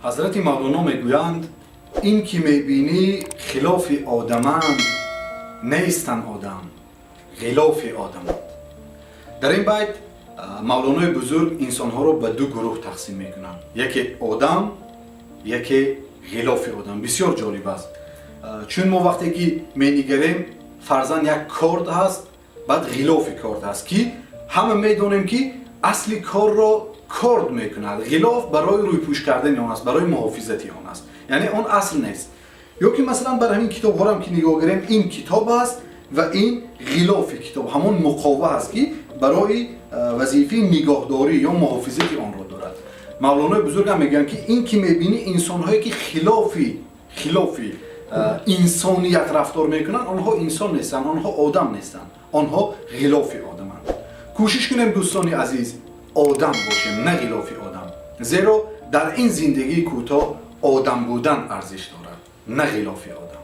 حضرت مولانا میگویند این که میبینی خلاف آدمند نیستن آدم، غلاف آدمند. در این بیت مولانای بزرگ انسانها رو به دو گروه تقسیم میکنند، یکی آدم، یکی غلاف آدم. بسیار جالب است، چون ما وقتی که می‌نگریم فرضاً یک کارد هست، بعد غلاف کارد هست که همه میدونیم که اصلی کار رو کارد میکند، غلاف برای روی پوش کردن آن است، برای محافظتی آن است، یعنی آن اصل نیست. یا که مثلا برای همین کتاب ها هم که نگاه کنیم، این کتاب است و این غلاف کتاب، همون مقاوه است که برای وظیفه نگاهداری یا محافظتی آن را دارد. مولانا بزرگ هم میگن که این که میبینی انسان هایی که خلاف انسانیت رفتار میکنن، آنها انسان نیستن، آنها آدم نیستن، آنها غلاف آدمند. کوشش کنیم دوستان عزیز آدم باشیم، نه غلاف آدم، زیرا در این زندگی کوتاه آدم بودن ارزش دارد، نه غلاف آدم.